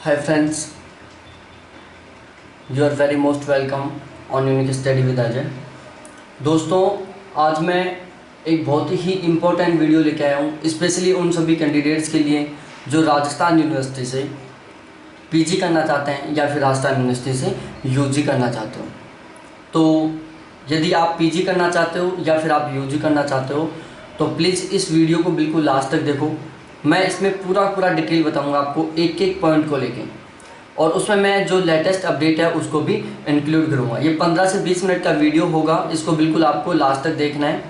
Hi friends, you are very most welcome on unique study with Ajay. दोस्तों, आज मैं एक बहुत ही इम्पोर्टेंट वीडियो लेके आया हूँ स्पेशली उन सभी कैंडिडेट्स के लिए जो राजस्थान यूनिवर्सिटी से पीजी करना चाहते हैं या फिर राजस्थान यूनिवर्सिटी से यूजी करना चाहते हो। तो यदि आप पीजी करना चाहते हो या फिर आप यूजी करना चाहते हो तो प्लीज़ इस वीडियो को बिल्कुल लास्ट तक देखो। मैं इसमें पूरा डिटेल बताऊंगा आपको एक एक पॉइंट को लेके, और उसमें मैं जो लेटेस्ट अपडेट है उसको भी इंक्लूड करूंगा। ये 15 से 20 मिनट का वीडियो होगा, इसको बिल्कुल आपको लास्ट तक देखना है,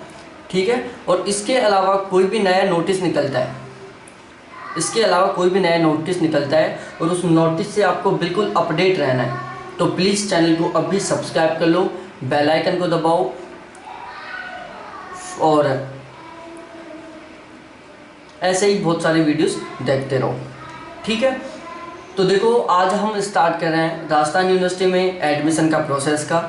ठीक है। और इसके अलावा कोई भी नया नोटिस निकलता है, और उस नोटिस से आपको बिल्कुल अपडेट रहना है, तो प्लीज़ चैनल को अभी सब्सक्राइब कर लो, बेल आइकन को दबाओ और ऐसे ही बहुत सारे वीडियोस देखते रहो, ठीक है। तो देखो, आज हम स्टार्ट कर रहे हैं राजस्थान यूनिवर्सिटी में एडमिशन का प्रोसेस का,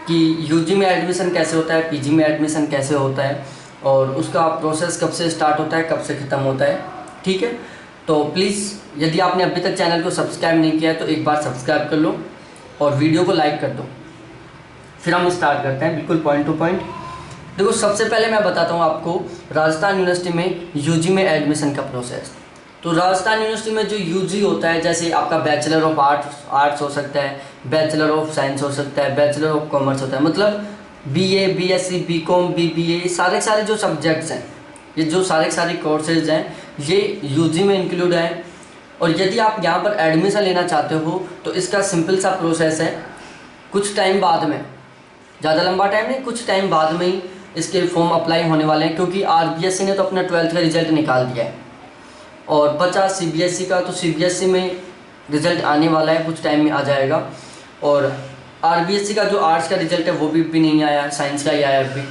कि यूजी में एडमिशन कैसे होता है, पीजी में एडमिशन कैसे होता है, और उसका प्रोसेस कब से स्टार्ट होता है, कब से ख़त्म होता है, ठीक है। तो प्लीज़ यदि आपने अभी तक चैनल को सब्सक्राइब नहीं किया है तो एक बार सब्सक्राइब कर लो और वीडियो को लाइक कर दो। फिर हम स्टार्ट करते हैं बिल्कुल पॉइंट टू पॉइंट। देखो, सबसे पहले मैं बताता हूँ आपको राजस्थान यूनिवर्सिटी में यूजी में एडमिशन का प्रोसेस। तो राजस्थान यूनिवर्सिटी में जो यूजी होता है, जैसे आपका बैचलर ऑफ आर्ट्स हो सकता है, बैचलर ऑफ साइंस हो सकता है, बैचलर ऑफ कॉमर्स होता है, मतलब बीए, बीएससी, बीकॉम, बीबीए, सारे जो सब्जेक्ट्स हैं, ये जो सारे कोर्सेज हैं, ये यूजी में इंक्लूड हैं। और यदि आप यहाँ पर एडमिशन लेना चाहते हो तो इसका सिंपल सा प्रोसेस है। कुछ टाइम बाद में, ज़्यादा लंबा टाइम नहीं, कुछ टाइम बाद में ही इसके फॉर्म अप्लाई होने वाले हैं, क्योंकि आरबीएससी ने तो अपना 12th का रिजल्ट निकाल दिया है और बचा सीबीएसई का। तो सीबीएसई में रिज़ल्ट आने वाला है, कुछ टाइम में आ जाएगा। और आरबीएससी का जो आर्ट्स का रिज़ल्ट है वो भी नहीं आया, साइंस का ही आया अभी,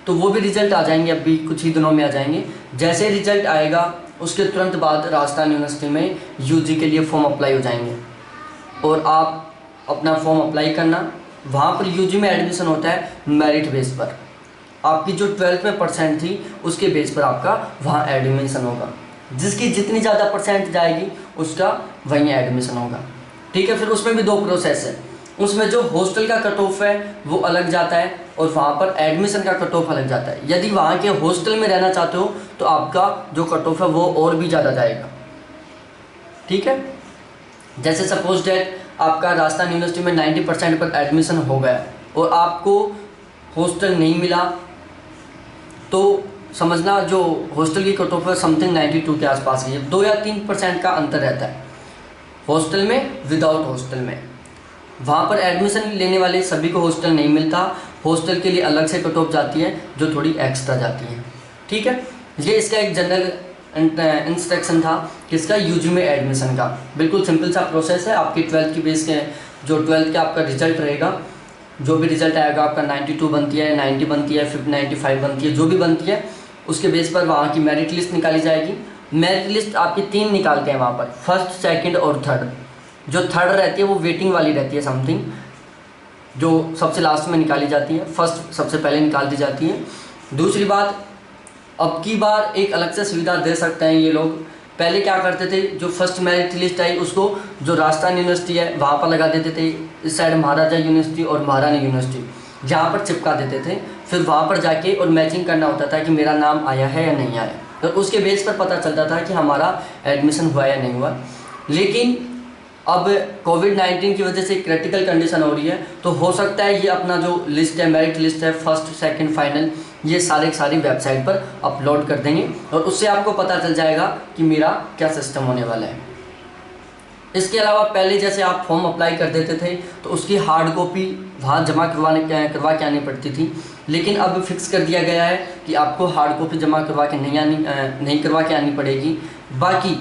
तो वो भी रिज़ल्ट आ जाएंगे, अभी कुछ ही दिनों में आ जाएंगे। जैसे रिज़ल्ट आएगा उसके तुरंत बाद राजस्थान यूनिवर्सिटी में यूजी के लिए फॉर्म अप्लाई हो जाएंगे और आप अपना फॉर्म अप्लाई करना। वहाँ पर यूजी में एडमिशन होता है मेरिट बेस पर, आपकी जो 12th में परसेंट थी उसके बेस पर आपका वहाँ एडमिशन होगा। जिसकी जितनी ज़्यादा परसेंट जाएगी उसका वहीं एडमिशन होगा, ठीक है। फिर उसमें भी 2 प्रोसेस है, उसमें जो हॉस्टल का कट ऑफ है वो अलग जाता है और वहाँ पर एडमिशन का कट ऑफ अलग जाता है। यदि वहाँ के हॉस्टल में रहना चाहते हो तो आपका जो कट ऑफ है वो और भी ज़्यादा जाएगा, ठीक है। जैसे सपोज डेट आपका राजस्थान यूनिवर्सिटी में 90% पर एडमिशन हो गया और आपको हॉस्टल नहीं मिला, तो समझना जो हॉस्टल की कट ऑफ है समथिंग 92 के आसपास की है। 2 या 3% का अंतर रहता है हॉस्टल में, विदाउट हॉस्टल में। वहाँ पर एडमिशन लेने वाले सभी को हॉस्टल नहीं मिलता, हॉस्टल के लिए अलग से कट ऑफ जाती है जो थोड़ी एक्स्ट्रा जाती है, ठीक है। ये इसका एक जनरल इंस्ट्रक्शन था किसका, यूजी में एडमिशन का। बिल्कुल सिंपल सा प्रोसेस है। आपकी 12th की बेस के जो 12th का आपका रिजल्ट रहेगा, जो भी रिजल्ट आएगा, आपका 92 बनती है, 90 बनती है, 95 बनती है, जो भी बनती है उसके बेस पर वहाँ की मेरिट लिस्ट निकाली जाएगी। मेरिट लिस्ट आपकी 3 निकालते हैं वहाँ पर, फर्स्ट, सेकंड और थर्ड। जो थर्ड रहती है वो वेटिंग वाली रहती है समथिंग, जो सबसे लास्ट में निकाली जाती है, फर्स्ट सबसे पहले निकाल दी जाती है। दूसरी बात, अब की बार एक अलग से सुविधा दे सकते हैं ये लोग। पहले क्या करते थे, जो फर्स्ट मेरिट लिस्ट आई उसको जो राजस्थान यूनिवर्सिटी है वहाँ पर लगा देते थे, इस साइड महाराजा यूनिवर्सिटी और महारानी यूनिवर्सिटी जहाँ पर चिपका देते थे। फिर वहाँ पर जाके और मैचिंग करना होता था कि मेरा नाम आया है या नहीं आया, तो उसके बेस पर पता चलता था कि हमारा एडमिशन हुआ या नहीं हुआ। लेकिन अब कोविड-19 की वजह से क्रिटिकल कंडीशन हो रही है, तो हो सकता है ये अपना जो लिस्ट है, मेरिट लिस्ट है, फर्स्ट, सेकंड, फाइनल, ये सारी वेबसाइट पर अपलोड कर देंगे और उससे आपको पता चल जाएगा कि मेरा क्या सिस्टम होने वाला है। इसके अलावा पहले जैसे आप फॉर्म अप्लाई कर देते थे तो उसकी हार्ड कॉपी वहाँ जमा करवा के आनी पड़ती थी, लेकिन अब फिक्स कर दिया गया है कि आपको हार्ड कॉपी जमा करवा के नहीं करवा के आनी पड़ेगी। बाकी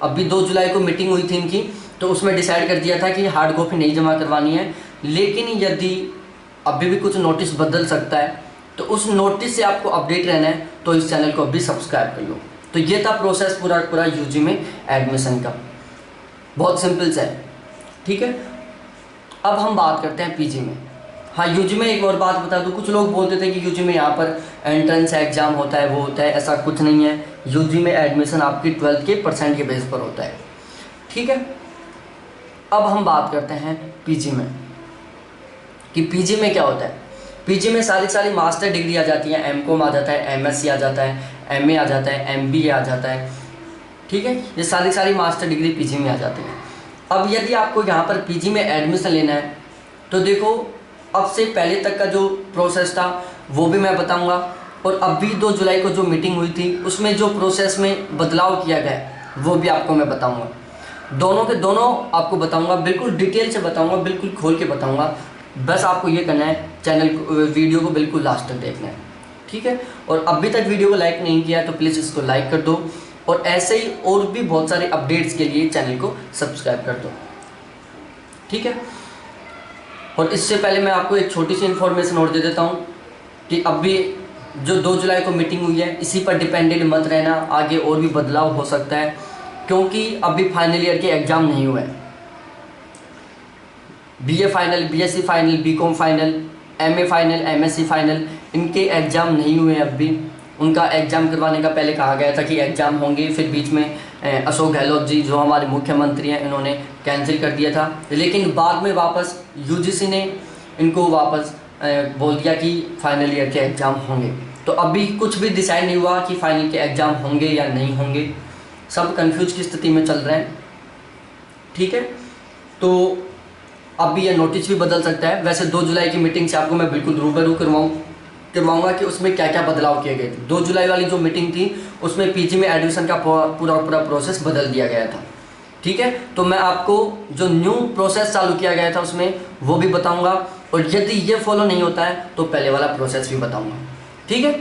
अभी 2 जुलाई को मीटिंग हुई थी इनकी, तो उसमें डिसाइड कर दिया था कि हार्ड कॉपी नहीं जमा करवानी है। लेकिन यदि अभी भी कुछ नोटिस बदल सकता है तो उस नोटिस से आपको अपडेट रहना है, तो इस चैनल को अभी सब्सक्राइब कर लो। तो ये था प्रोसेस पूरा यूजी में एडमिशन का, बहुत सिंपल सा है, ठीक है। अब हम बात करते हैं पीजी में। हाँ, यूजी में एक और बात बता दूँ, कुछ लोग बोलते थे कि यूजी में यहाँ पर एंट्रेंस एग्ज़ाम होता है, वो होता है, ऐसा कुछ नहीं है। यूजी में एडमिशन आपकी 12th के परसेंट के बेस पर होता है, ठीक है। अब हम बात करते हैं पीजी में, कि पीजी में क्या होता है। पीजी में सारी मास्टर डिग्री आ जाती है, एमकॉम आ जाता है, एमएससी आ जाता है, एमए आ जाता है, एमबीए आ जाता है, ठीक है। ये सारी मास्टर डिग्री पीजी में आ जाती है। अब यदि आपको यहाँ पर पीजी में एडमिशन लेना है तो देखो, अब से पहले तक का जो प्रोसेस था वो भी मैं बताऊँगा, और अभी 2 जुलाई को जो मीटिंग हुई थी उसमें जो प्रोसेस में बदलाव किया गया वो भी आपको मैं बताऊँगा। दोनों के दोनों आपको बताऊँगा, बिल्कुल डिटेल से बताऊँगा, बिल्कुल खोल के बताऊँगा। बस आपको ये करना है, वीडियो को बिल्कुल लास्ट तक देखना है, ठीक है। और अभी तक वीडियो को लाइक नहीं किया तो प्लीज़ इसको लाइक कर दो, और ऐसे ही और भी बहुत सारे अपडेट्स के लिए चैनल को सब्सक्राइब कर दो, ठीक है। और इससे पहले मैं आपको एक छोटी सी इन्फॉर्मेशन और दे देता हूँ कि अभी जो 2 जुलाई को मीटिंग हुई है इसी पर डिपेंडेंट मत रहना, आगे और भी बदलाव हो सकता है, क्योंकि अभी फाइनल ईयर के एग्ज़ाम नहीं हुए हैं। BA final, BSc final, BCom final, MA final, MSc final, इनके एग्ज़ाम नहीं हुए हैं अभी। उनका एग्ज़ाम करवाने का पहले कहा गया था कि एग्ज़ाम होंगे, फिर बीच में अशोक गहलोत जी जो हमारे मुख्यमंत्री हैं इन्होंने कैंसिल कर दिया था, लेकिन बाद में वापस यूजीसी ने इनको वापस बोल दिया कि फाइनल ईयर के एग्ज़ाम होंगे। तो अभी कुछ भी डिसाइड नहीं हुआ कि फाइनल के एग्ज़ाम होंगे या नहीं होंगे, सब कंफ्यूज की स्थिति में चल रहे हैं, ठीक है। तो अभी ये नोटिस भी बदल सकता है। वैसे 2 जुलाई की मीटिंग से आपको मैं बिल्कुल रूबरू करवाऊंगा कि उसमें क्या क्या बदलाव किए गए थे। 2 जुलाई वाली जो मीटिंग थी उसमें पीजी में एडमिशन का पूरा प्रोसेस बदल दिया गया था, ठीक है। तो मैं आपको जो न्यू प्रोसेस चालू किया गया था उसमें वो भी बताऊंगा, और यदि ये फॉलो नहीं होता है तो पहले वाला प्रोसेस भी बताऊंगा, ठीक है।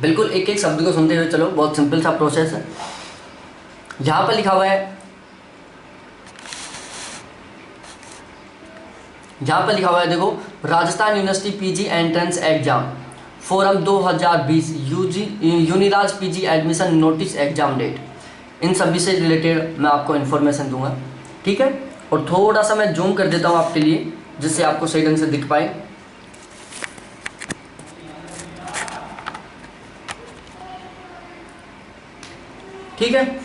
बिल्कुल एक एक शब्द को सुनते हुए चलो, बहुत सिंपल सा प्रोसेस है। यहाँ पर लिखा हुआ है, यहाँ पर लिखा हुआ है देखो, Rajasthan University PG entrance exam form 2020 Uniraj PG admission notice exam date, इन सभी से रिलेटेड मैं आपको इन्फॉर्मेशन दूंगा, ठीक है। और थोड़ा सा मैं जूम कर देता हूँ आपके लिए जिससे आपको सही ढंग से दिख पाए, ठीक है।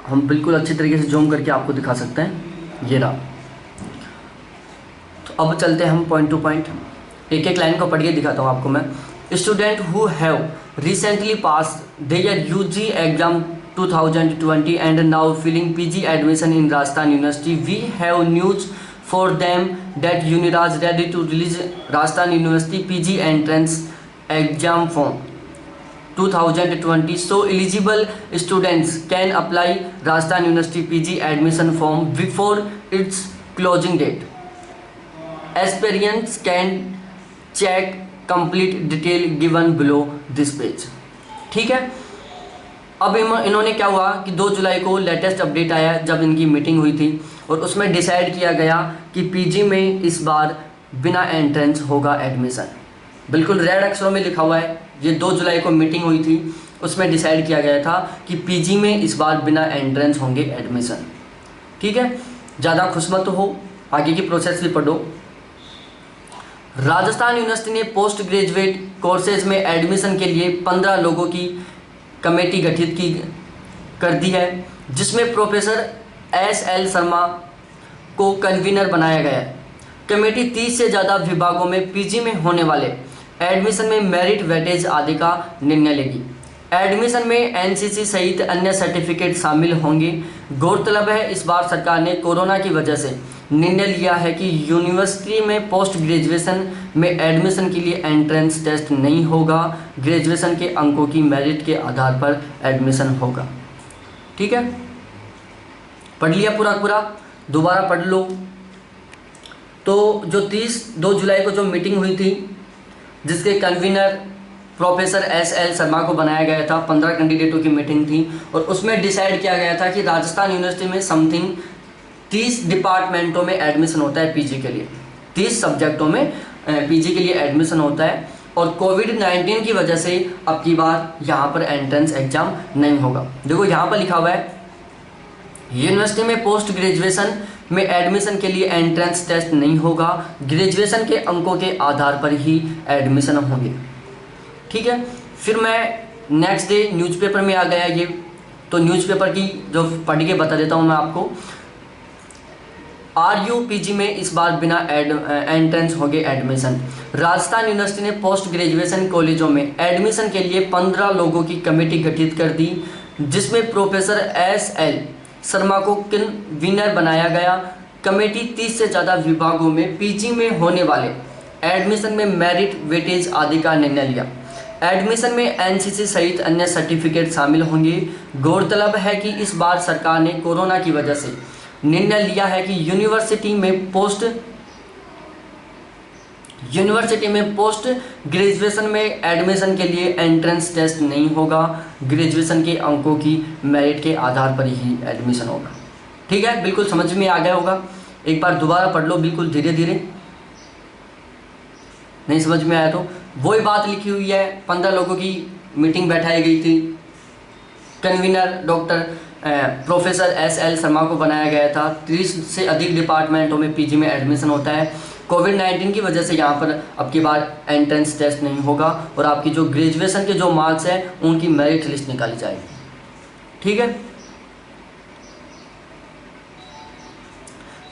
हम बिल्कुल अच्छी तरीके से जूम करके आपको दिखा सकते हैं, ये रहा। तो अब चलते हैं हम पॉइंट टू पॉइंट, एक एक लाइन को पढ़ के दिखाता हूँ आपको मैं। Student who have recently pass their UG exam 2020 and now filling PG admission in Rajasthan University, we have news for them that Uniraj ready to release Rajasthan University PG entrance exam form 2020, so eligible students can apply Rajasthan University PG admission form before its closing date. Aspirants can check complete detail given below this page, ठीक है। अब इन्होंने क्या हुआ कि 2 जुलाई को latest update आया जब इनकी मीटिंग हुई थी, और उसमें डिसाइड किया गया कि पीजी में इस बार बिना एंट्रेंस होगा एडमिशन। बिल्कुल रेड अक्षरों में लिखा हुआ है, ये 2 जुलाई को मीटिंग हुई थी, उसमें डिसाइड किया गया था कि पीजी में इस बार बिना एंट्रेंस होंगे एडमिशन, ठीक है। ज़्यादा खुश मत हो, आगे की प्रोसेस भी पढ़ो। राजस्थान यूनिवर्सिटी ने पोस्ट ग्रेजुएट कोर्सेज में एडमिशन के लिए 15 लोगों की कमेटी गठित कर दी है, जिसमें प्रोफेसर SL शर्मा को कन्वीनर बनाया गया है। कमेटी 30 से ज़्यादा विभागों में पीजी में होने वाले एडमिशन में मेरिट वेटेज आदि का निर्णय लेगी। एडमिशन में एनसीसी सहित अन्य सर्टिफिकेट शामिल होंगे। गौरतलब है इस बार सरकार ने कोरोना की वजह से निर्णय लिया है कि यूनिवर्सिटी में पोस्ट ग्रेजुएशन में एडमिशन के लिए एंट्रेंस टेस्ट नहीं होगा, ग्रेजुएशन के अंकों की मेरिट के आधार पर एडमिशन होगा, ठीक है। पढ़ लिया पूरा, दोबारा पढ़ लो। तो जो 2 जुलाई को जो मीटिंग हुई थी जिसके कन्वीनर प्रोफेसर SL शर्मा को बनाया गया था, 15 कैंडिडेटों की मीटिंग थी, और उसमें डिसाइड किया गया था कि राजस्थान यूनिवर्सिटी में समथिंग 30 डिपार्टमेंटों में एडमिशन होता है पीजी के लिए, 30 सब्जेक्टों में पीजी के लिए एडमिशन होता है, और कोविड-19 की वजह से अब की बार यहाँ पर एंट्रेंस एग्जाम नहीं होगा। देखो यहाँ पर लिखा हुआ है यूनिवर्सिटी में पोस्ट ग्रेजुएशन में एडमिशन के लिए एंट्रेंस टेस्ट नहीं होगा, ग्रेजुएशन के अंकों के आधार पर ही एडमिशन होंगे, ठीक है। फिर मैं नेक्स्ट डे न्यूज़पेपर में आ गया ये, तो न्यूज़पेपर की जो पढ़ के बता देता हूँ मैं आपको। RUPG में इस बार बिना एंट्रेंस हो गए एडमिशन। राजस्थान यूनिवर्सिटी ने पोस्ट ग्रेजुएशन कॉलेजों में एडमिशन के लिए 15 लोगों की कमेटी गठित कर दी, जिसमें प्रोफेसर SL शर्मा को कन्वीनर बनाया गया। कमेटी 30 से ज़्यादा विभागों में PG में होने वाले एडमिशन में मेरिट वेटेज आदि का निर्णय लिया। एडमिशन में NCC सहित अन्य सर्टिफिकेट शामिल होंगे। गौरतलब है कि इस बार सरकार ने कोरोना की वजह से निर्णय लिया है कि यूनिवर्सिटी में पोस्ट ग्रेजुएशन में एडमिशन के लिए एंट्रेंस टेस्ट नहीं होगा। ग्रेजुएशन के अंकों की मेरिट के आधार पर ही एडमिशन होगा। ठीक है, बिल्कुल समझ में आ गया होगा। एक बार दोबारा पढ़ लो बिल्कुल धीरे धीरे, नहीं समझ में आया तो वही बात लिखी हुई है। 15 लोगों की मीटिंग बैठाई गई थी। Convener doctor professor SL Sharma को बनाया गया था। 30 से अधिक डिपार्टमेंटों में PG में एडमिशन होता है। कोविड-19 की वजह से यहाँ पर अब की बार एंट्रेंस टेस्ट नहीं होगा और आपकी जो ग्रेजुएशन के जो मार्क्स हैं उनकी मेरिट लिस्ट निकाली जाएगी। ठीक है,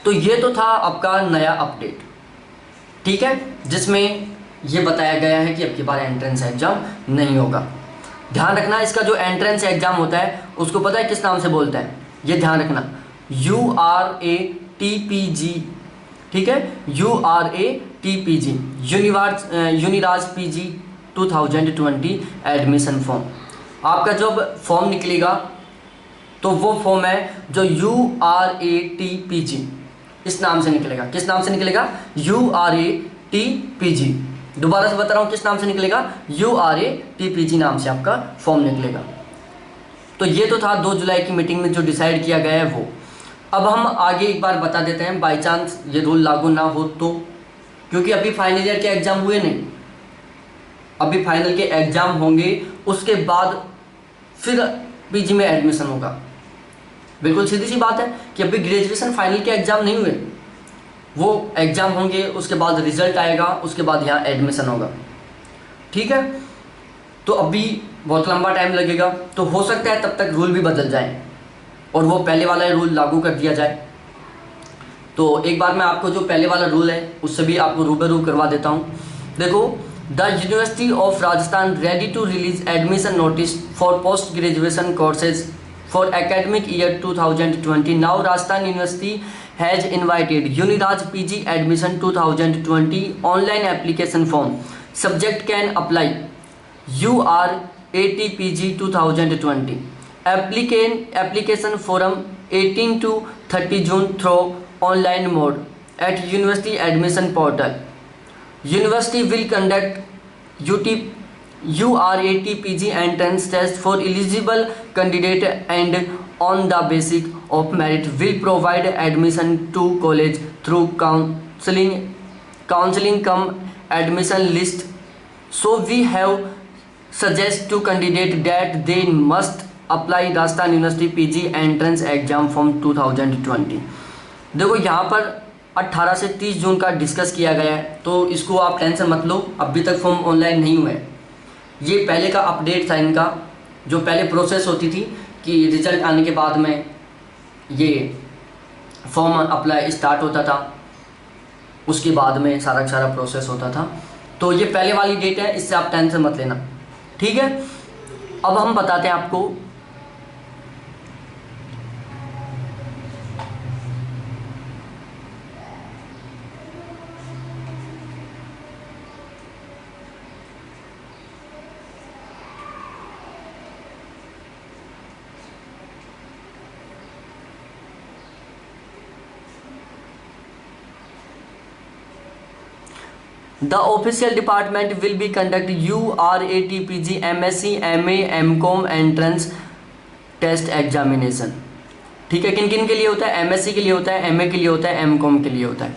तो ये तो था आपका नया अपडेट। ठीक है, जिसमें ये बताया गया है कि अब की बार एंट्रेंस एग्जाम नहीं होगा। ध्यान रखना, इसका जो एंट्रेंस एग्जाम होता है उसको पता है किस नाम से बोलते हैं, ये ध्यान रखना, URATPG। ठीक है, URATPG Uniraj PG 2020 admission form. आपका जब फॉर्म निकलेगा तो वो फॉर्म है जो URATPG इस नाम से निकलेगा। किस नाम से निकलेगा? URATPG। दोबारा से बता रहा हूँ किस नाम से निकलेगा? URATPG नाम से आपका फॉर्म निकलेगा। तो ये तो था 2 जुलाई की मीटिंग में जो डिसाइड किया गया है वो। अब हम आगे एक बार बता देते हैं, बाई चांस ये रूल लागू ना हो तो, क्योंकि अभी फाइनल ईयर के एग्ज़ाम हुए नहीं, अभी फाइनल के एग्ज़ाम होंगे, उसके बाद फिर PG में एडमिशन होगा। बिल्कुल सीधी सी बात है कि अभी ग्रेजुएशन फाइनल के एग्ज़ाम नहीं हुए, वो एग्ज़ाम होंगे, उसके बाद रिजल्ट आएगा, उसके बाद यहाँ एडमिशन होगा। ठीक है, तो अभी बहुत लंबा टाइम लगेगा, तो हो सकता है तब तक रूल भी बदल जाए और वो पहले वाला रूल लागू कर दिया जाए। तो एक बार मैं आपको जो पहले वाला रूल है उससे भी आपको रूबरू करवा देता हूँ। देखो, the university of Rajasthan ready to release admission notice for post graduation courses for academic year 2020. Now Rajasthan University has invited Uniraj PG admission 2020 online application form. Subject can apply URATPG 2020. Application forum 18 to 30 June through online mode at University admission portal. University will conduct URATPG entrance test for eligible candidate and on the basis of merit will provide admission to college through counseling cum admission list. So we have suggest to candidate that they must apply Rajasthan University PG entrance exam form 2020. देखो यहाँ पर 18 से 30 जून का discuss किया गया है, तो इसको आप टेंशन मत लो, अभी तक फॉर्म ऑनलाइन नहीं हुए। ये पहले का अपडेट था इनका, जो पहले प्रोसेस होती थी कि रिजल्ट आने के बाद में ये फॉर्म अप्लाई स्टार्ट होता था, उसके बाद में सारा प्रोसेस होता था। तो ये पहले वाली डेट है, इससे आप टेंशन मत लेना। ठीक है, अब हम बताते हैं आपको The official department will be conduct URATPG MSc MA MCOM entrance test examination। ठीक है, किन किन के लिए होता है? MSc के लिए होता है, MA के लिए होता है, MCOM के लिए होता है।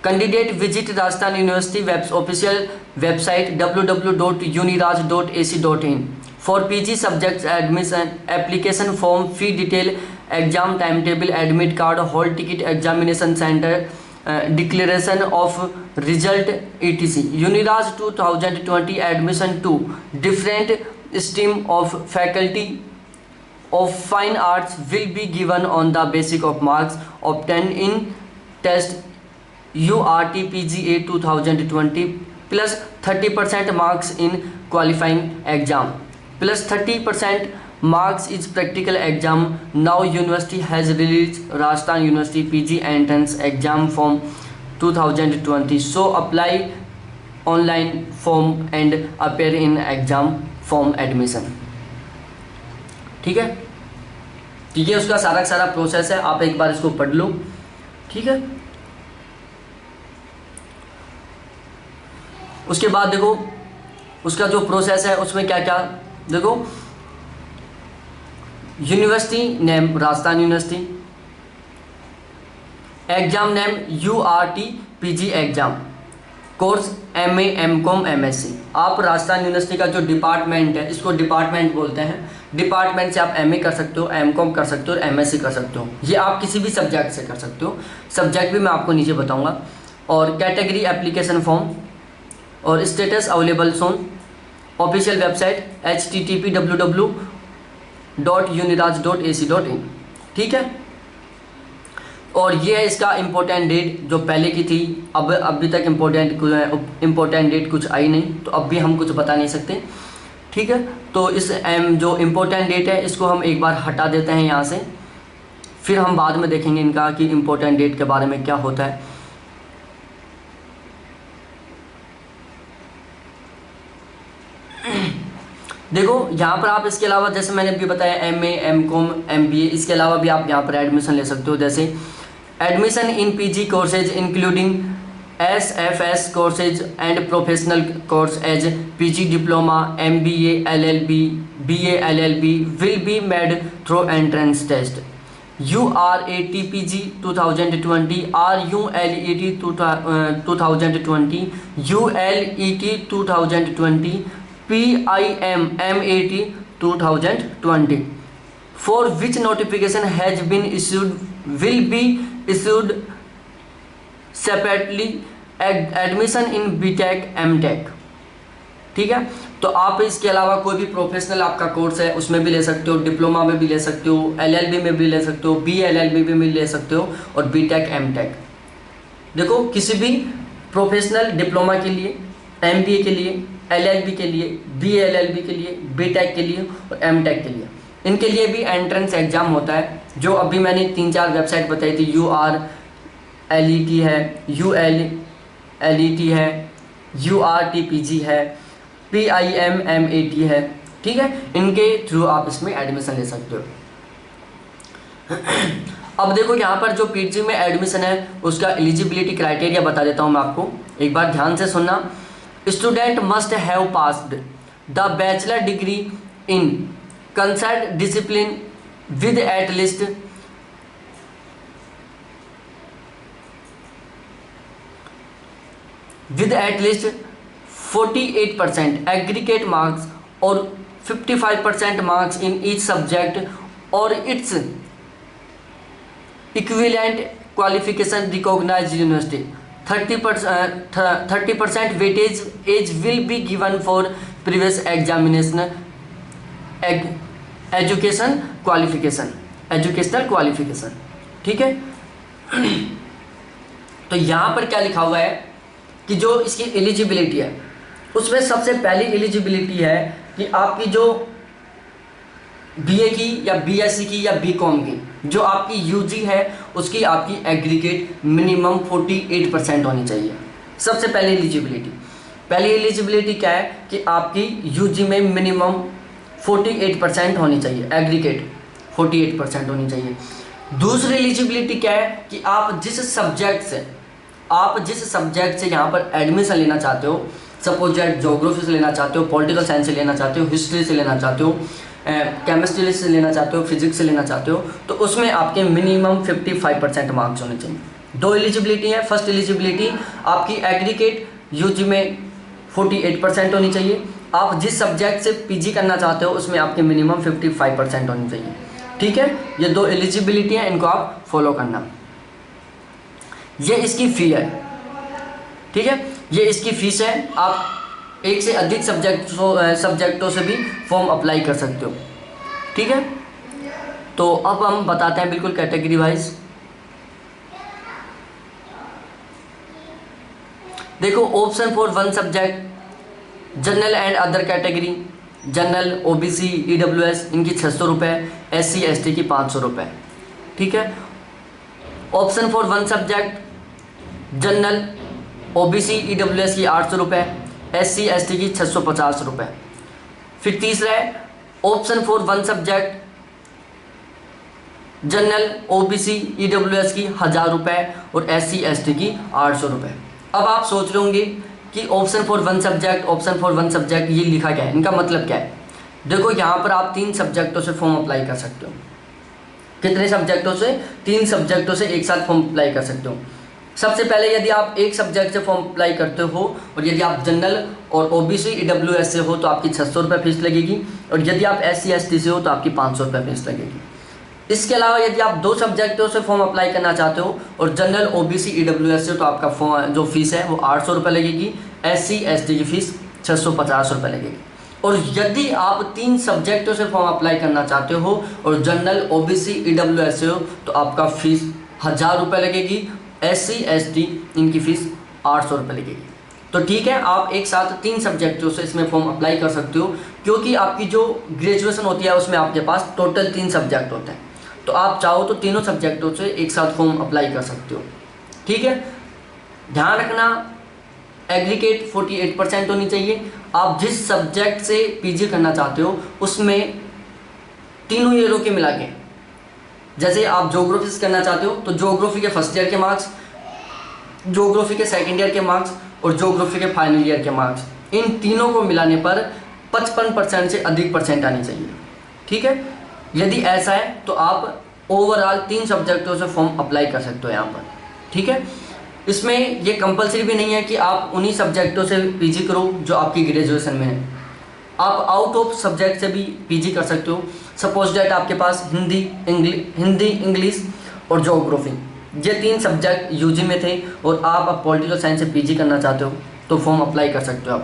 Candidate visit Rajasthan university official website www.uniraj.ac.in for PG subjects admission application form fee detail exam time table admit card hall ticket examination centre declaration of result etc. Uniraj 2020 admission to different stream of faculty of fine arts will be given on the basis of marks obtained in test URT-PGA 2020 plus 30% marks in qualifying exam plus 30% marks is practical exam. Now university has released Rajasthan University PG entrance exam form 2020. So apply online form and appear in exam form admission. ठीक है, ठीक है, उसका सारा सारा process है, आप एक बार इसको पढ़ लो, ठीक है। उसके बाद देखो उसका जो प्रोसेस है उसमें क्या क्या, देखो university name Rajasthan university, enzyme name URT PG exam, course MA MCOM MSc। आप राजस्थान यूनिवर्सिटी का जो डिपार्टमेंट है, इसको डिपार्टमेंट बोलते हैं, डिपार्टमेंट से आप MA कर सकते हो, MCOM कर सकते हो और MSc कर सकते हो। ये आप किसी भी सब्जेक्ट से कर सकते हो, सब्जेक्ट भी मैं आपको नीचे बताऊंगा। और कैटेगरी एप्लीकेशन फॉर्म और स्टेटस अवेलेबल सोन, ऑफिशियल वेबसाइट http://www.uniraj.ac.in, ठीक है। और ये है इसका इम्पोर्टेंट डेट जो पहले की थी, अब अभी तक इम्पोर्टेंट डेट कुछ आई नहीं, तो अब भी हम कुछ बता नहीं सकते, ठीक है। तो इस जो इम्पोर्टेंट डेट है इसको हम एक बार हटा देते हैं यहाँ से, फिर हम बाद में देखेंगे इनका कि इम्पोर्टेंट डेट के बारे में क्या होता है। देखो यहाँ पर आप इसके अलावा जैसे मैंने अभी बताया MA MCOM MBA, इसके अलावा भी आप यहाँ पर एडमिशन ले सकते हो, जैसे admission in PG courses including SFS courses and professional course as PG diploma, MBA LLB, BA LLB will be made through entrance test URAT-PG 2020, RULET 2020, ULET 2020, PIMMAT 2020, for which notification has been issued will be issued separately admission in BTech MTech, ठीक है। तो आप इसके अलावा कोई भी professional आपका course है उसमें भी ले सकते हो, डिप्लोमा में भी ले सकते हो, LLB में भी ले सकते हो, BLLB में भी ले सकते हो और BTech MTech। देखो किसी भी प्रोफेशनल डिप्लोमा के लिए, MBA के लिए, LLB के लिए, BLLB के लिए, BTech के लिए और MTech के लिए, इनके लिए भी एंट्रेंस एग्ज़ाम होता है, जो अभी मैंने 3-4 वेबसाइट बताई थी। URLET है, ULLET है, URT-PG है, PIMMAT है, ठीक है। इनके थ्रू आप इसमें एडमिशन ले सकते हो। अब देखो यहाँ पर जो PG में एडमिशन है उसका एलिजिबिलिटी क्राइटेरिया बता देता हूँ मैं आपको, एक बार ध्यान से सुनना। Student must have passed the bachelor degree in concert discipline with at least 48% aggregate marks or 55% marks in each subject or its equivalent qualification recognized university. 30% weightage age will be given for previous examination educational qualification, ठीक है। तो यहाँ पर क्या लिखा हुआ है कि जो इसकी एलिजिबिलिटी है उसमें सबसे पहली एलिजिबिलिटी है कि आपकी जो BA की या BSc की या BCom की जो आपकी UG है उसकी आपकी एग्रीगेट मिनिमम 48% होनी चाहिए। सबसे पहली एलिजिबिलिटी क्या है कि आपकी UG में मिनिमम 48% होनी चाहिए, एग्रीगेट 48% होनी चाहिए। दूसरी एलिजिबिलिटी क्या है कि आप जिस सब्जेक्ट से यहाँ पर एडमिशन लेना चाहते हो, सपोज दैट ज्योग्राफी से लेना चाहते हो, पॉलिटिकल साइंस से लेना चाहते हो, हिस्ट्री से लेना चाहते हो, केमिस्ट्री से लेना चाहते हो, फिजिक्स से लेना चाहते हो, तो उसमें आपके मिनिमम 55% मार्क्स होने चाहिए। दो एलिजिबिलिटी है। फर्स्ट एलिजिबिलिटी आपकी एग्रीगेट UG में 48% होनी चाहिए। आप जिस सब्जेक्ट से PG करना चाहते हो उसमें आपके मिनिमम 55% होनी चाहिए, ठीक है। ये दो एलिजिबिलिटी है, इनको आप फॉलो करना। ये इसकी फ़ी है, ठीक है, ये इसकी फ़ीस है। आप एक से अधिक सब्जेक्टों से भी फॉर्म अप्लाई कर सकते हो, ठीक है। तो अब हम बताते हैं बिल्कुल कैटेगरी वाइज। देखो option for one subject general and other category, general, OBC, EWS इनकी 600 रुपये, एससी एसटी की 500 रुपये। ठीक है। Option for one subject general, OBC, EWS की 800 रुपये, एससी एसटी की 650 रुपये। फिर तीसरा है option for one subject general, OBC, EWS की 1000 रुपये और एससी एसटी की 800 रुपये। अब आप सोच रहे होंगे कि ऑप्शन फॉर वन सब्जेक्ट ये लिखा क्या है, इनका मतलब क्या है। देखो यहाँ पर आप 3 सब्जेक्टों से फॉर्म अप्लाई कर सकते हो। कितने सब्जेक्टों से? 3 सब्जेक्टों से एक साथ फॉर्म अप्लाई कर सकते हो। सबसे पहले यदि आप एक सब्जेक्ट से फॉर्म अप्लाई करते हो और यदि आप जनरल और ओबीसी ईडब्ल्यूएस से हो तो आपकी 600 रुपये फीस लगेगी, और यदि आप एससी एसटी से हो तो आपकी 500 रुपये फीस लगेगी। इसके अलावा यदि आप 2 सब्जेक्टों से फॉर्म अप्लाई करना चाहते हो और जनरल, ओबीसी, ईडब्ल्यूएस से, तो आपका फॉर्म जो फीस है वो 800 रुपये लगेगी, एससी एसटी की फ़ीस 650 रुपये लगेगी। और यदि आप 3 सब्जेक्टों से फॉर्म अप्लाई करना चाहते हो और जनरल, ओबीसी, ईडब्ल्यूएस से हो तो आपका फ़ीस 1000 रुपये लगेगी, एससी एसटी इनकी फ़ीस 800 रुपये लगेगी। तो ठीक है, आप एक साथ 3 सब्जेक्टों से इसमें फॉर्म अप्लाई कर सकते हो, क्योंकि आपकी जो ग्रेजुएशन होती है उसमें आपके पास टोटल 3 सब्जेक्ट होते हैं। तो आप चाहो तो तीनों सब्जेक्टों से एक साथ फॉर्म अप्लाई कर सकते हो। ठीक है। ध्यान रखना एग्रीगेट 48% होनी चाहिए। आप जिस सब्जेक्ट से पीजी करना चाहते हो उसमें तीनों ईयरों के मिला के, जैसे आप ज्योग्राफी से करना चाहते हो तो ज्योग्राफी के फर्स्ट ईयर के मार्क्स, ज्योग्राफी के सेकेंड ईयर के मार्क्स और ज्योग्राफी के फाइनल ईयर के मार्क्स, इन तीनों को मिलाने पर 55% से अधिक परसेंट आनी चाहिए। ठीक है। यदि ऐसा है तो आप ओवरऑल 3 सब्जेक्टों से फॉर्म अप्लाई कर सकते हो यहाँ पर। ठीक है। इसमें ये कंपलसरी भी नहीं है कि आप उन्हीं सब्जेक्टों से पीजी करो जो आपकी ग्रेजुएशन में है। आप आउट ऑफ सब्जेक्ट से भी पीजी कर सकते हो। सपोज डैट आपके पास हिंदी, इंग्लिश और ज्योग्राफी ये 3 सब्जेक्ट यूजी में थे और आप पॉलिटिकल साइंस से पीजी करना चाहते हो तो फॉर्म अप्लाई कर सकते हो।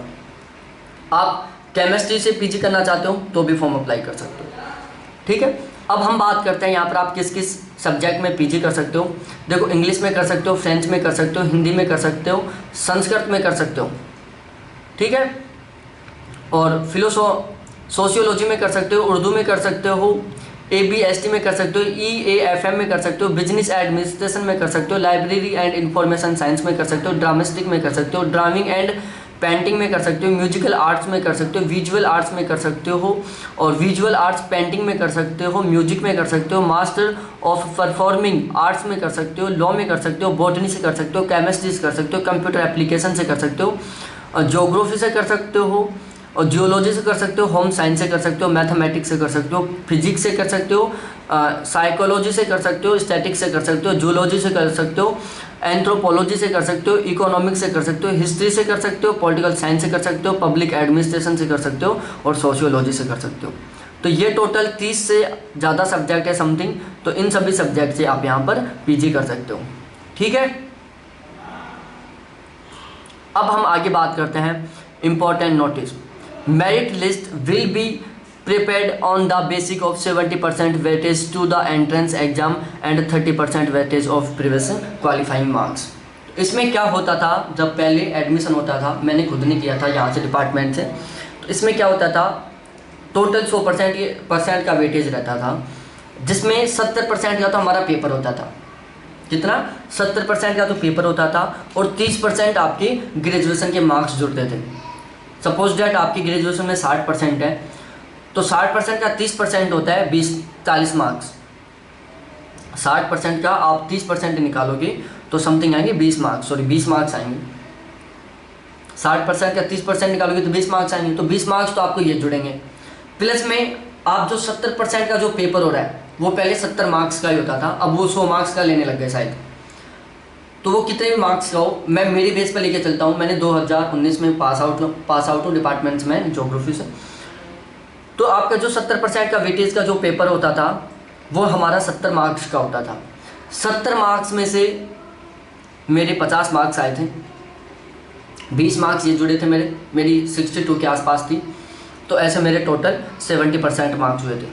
आप केमिस्ट्री से पीजी करना चाहते हो तो भी फॉर्म अप्लाई कर सकते हो। ठीक है। अब हम बात करते हैं यहाँ पर आप किस किस सब्जेक्ट में पीजी कर सकते हो। देखो इंग्लिश में कर सकते हो, फ्रेंच में कर सकते हो, हिंदी में कर सकते हो, संस्कृत में कर सकते हो। ठीक है। और सोशियोलॉजी में कर सकते हो, उर्दू में कर सकते हो, ABST में कर सकते हो, EAFM में कर सकते हो, बिजनेस एडमिनिस्ट्रेशन में कर सकते हो, लाइब्रेरी एंड इंफॉर्मेशन साइंस में कर सकते हो, ड्रामेस्टिक में कर सकते हो, ड्राइंग एंड पेंटिंग में कर सकते हो, म्यूजिकल आर्ट्स में कर सकते हो, विजुअल आर्ट्स में कर सकते हो और विजुअल आर्ट्स पेंटिंग में कर सकते हो, म्यूजिक में कर सकते हो, मास्टर ऑफ परफॉर्मिंग आर्ट्स में कर सकते हो, लॉ में कर सकते हो, बॉटनी से कर सकते हो, केमिस्ट्री से कर सकते हो, कंप्यूटर एप्लीकेशन से कर सकते हो, ज्योग्राफी से कर सकते हो और जियोलॉजी से कर सकते हो, होम साइंस से कर सकते हो, मैथमेटिक्स से कर सकते हो, फिजिक्स से कर सकते हो, साइकोलॉजी से कर सकते हो, स्टैटिक्स से कर सकते हो, जूलॉजी से कर सकते हो, एंथ्रोपोलॉजी से कर सकते हो, इकोनॉमिक्स से कर सकते हो, हिस्ट्री से कर सकते हो, पॉलिटिकल साइंस से कर सकते हो, पब्लिक एडमिनिस्ट्रेशन से कर सकते हो और सोशियोलॉजी से कर सकते हो। तो ये टोटल 30 से ज़्यादा सब्जेक्ट है समथिंग। तो इन सभी सब्जेक्ट से आप यहाँ पर पीजी कर सकते हो। ठीक है। अब हम आगे बात करते हैं important notice. Merit list will be prepared on the basic of 70% weightage to the entrance exam and 30% weightage of previous qualifying marks। इसमें क्या होता था, जब पहले एडमिशन होता था, मैंने खुद नहीं किया था यहाँ से डिपार्टमेंट से, तो इसमें क्या होता था, टोटल 100% का वेटेज रहता था, जिसमें 70% का तो हमारा पेपर होता था। कितना? 70% का तो पेपर होता था और 30% आपके ग्रेजुएशन के मार्क्स जुड़ते थे। सपोज डैट आपकी ग्रेजुएशन में 60% है तो 60% का 30% होता है 40 मार्क्स। 60% का आप 30% निकालोगे तो समथिंग आएंगे 20 मार्क्स आएंगे। 60% का 30% निकालोगे तो 20 मार्क्स आएंगे। तो 20 मार्क्स तो आपको ये जुड़ेंगे, प्लस में आप जो 70% का जो पेपर हो रहा है वो पहले 70 मार्क्स का ही होता था, अब वो 100 मार्क्स का लेने लग गए शायद। तो वो कितने भी मार्क्स का हो, मैं मेरी बेस पर लेके चलता हूँ। मैंने 2019 में पास आउट हूँ डिपार्टमेंट्स में ज्योग्राफी से। तो आपका जो 70% का वेटेज का जो पेपर होता था वो हमारा 70 मार्क्स का होता था। 70 मार्क्स में से मेरे 50 मार्क्स आए थे, 20 मार्क्स ये जुड़े थे मेरी 62 के आसपास थी। तो ऐसे मेरे टोटल 70% मार्क्स हुए थे।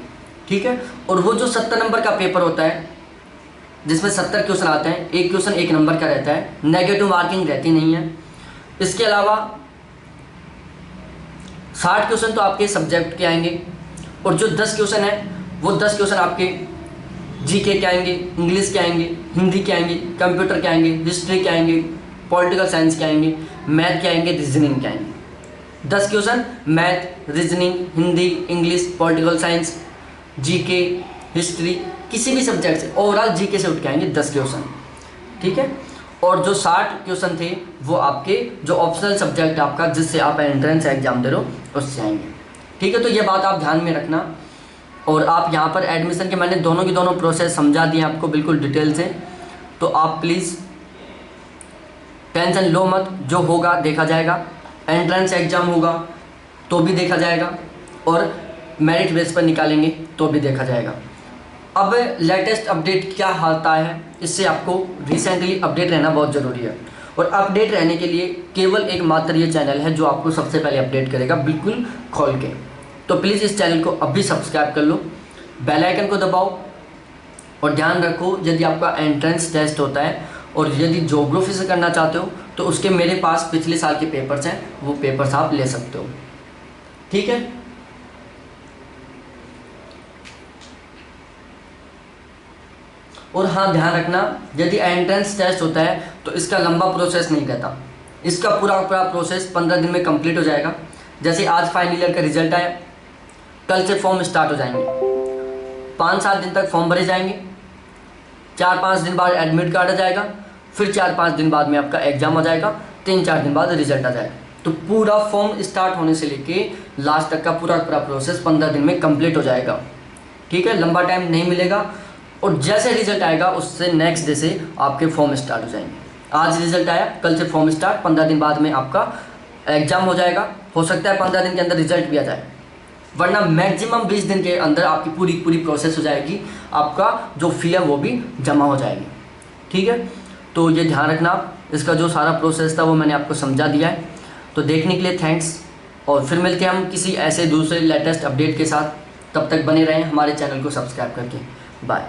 ठीक है। और वो जो 70 नंबर का पेपर होता है जिसमें 70 क्वेश्चन आते हैं, एक क्वेश्चन 1 नंबर का रहता है, नेगेटिव मार्किंग रहती नहीं है। इसके अलावा 60 क्वेश्चन तो आपके सब्जेक्ट के आएंगे और जो 10 क्वेश्चन है वो 10 क्वेश्चन आपके जीके के आएंगे, इंग्लिश के आएंगे, हिंदी के आएंगे, कंप्यूटर के आएंगे, हिस्ट्री के आएंगे, पॉलिटिकल साइंस के आएंगे, मैथ के आएंगे, रीजनिंग के आएंगे। 10 question math, reasoning, Hindi, English, political science, GK, history, किसी भी सब्जेक्ट से, ओवरऑल जीके से उठ के आएंगे 10 क्वेश्चन, ठीक है। और जो 60 क्वेश्चन थे वो आपके जो ऑप्शनल सब्जेक्ट आपका जिससे आप एंट्रेंस एग्जाम दे रहे हो उससे आएंगे, ठीक है। तो ये बात आप ध्यान में रखना। और आप यहाँ पर एडमिशन के मैंने दोनों की दोनों प्रोसेस समझा दिए आपको बिल्कुल डिटेल से, तो आप प्लीज़ टेंशन लो मत, जो होगा देखा जाएगा। एंट्रेंस एग्जाम होगा तो भी देखा जाएगा और मेरिट बेस पर निकालेंगे तो भी देखा जाएगा। अब लेटेस्ट अपडेट क्या आता है, इससे आपको रिसेंटली अपडेट रहना बहुत ज़रूरी है। और अपडेट रहने के लिए केवल एक मात्र ये चैनल है जो आपको सबसे पहले अपडेट करेगा बिल्कुल खोल के। तो प्लीज़ इस चैनल को अभी सब्सक्राइब कर लो, बेल आइकन को दबाओ और ध्यान रखो यदि आपका एंट्रेंस टेस्ट होता है और यदि ज्योग्राफी से करना चाहते हो तो उसके मेरे पास पिछले साल के पेपर्स हैं, वो पेपर्स आप ले सकते हो, ठीक है। और हाँ ध्यान रखना, यदि एंट्रेंस टेस्ट होता है तो इसका लंबा प्रोसेस नहीं रहता, इसका पूरा प्रोसेस 15 दिन में कंप्लीट हो जाएगा। जैसे आज फाइनल ईयर का रिजल्ट आया, कल से फॉर्म स्टार्ट हो जाएंगे, 5-7 दिन तक फॉर्म भरे जाएंगे, 4-5 दिन बाद एडमिट कार्ड आ जाएगा, फिर 4-5 दिन बाद में आपका एग्जाम आ जाएगा, 3-4 दिन बाद रिजल्ट आ जाएगा। तो पूरा फॉर्म स्टार्ट होने से लेके लास्ट तक का पूरा प्रोसेस 15 दिन में कंप्लीट हो जाएगा, ठीक है। लंबा टाइम नहीं मिलेगा। और जैसे रिजल्ट आएगा उससे नेक्स्ट डे से आपके फॉर्म स्टार्ट हो जाएंगे। आज रिजल्ट आया, कल से फॉर्म स्टार्ट, 15 दिन बाद में आपका एग्जाम हो जाएगा। हो सकता है 15 दिन के अंदर रिजल्ट भी आ जाए, वरना मैक्सिमम 20 दिन के अंदर आपकी पूरी प्रोसेस हो जाएगी, आपका जो फी है वो भी जमा हो जाएगी, ठीक है। तो ये ध्यान रखना, इसका जो सारा प्रोसेस था वो मैंने आपको समझा दिया है। तो देखने के लिए थैंक्स, और फिर मिलते हैं हम किसी ऐसे दूसरे लेटेस्ट अपडेट के साथ। तब तक बने रहें हमारे चैनल को सब्सक्राइब करके। बाय।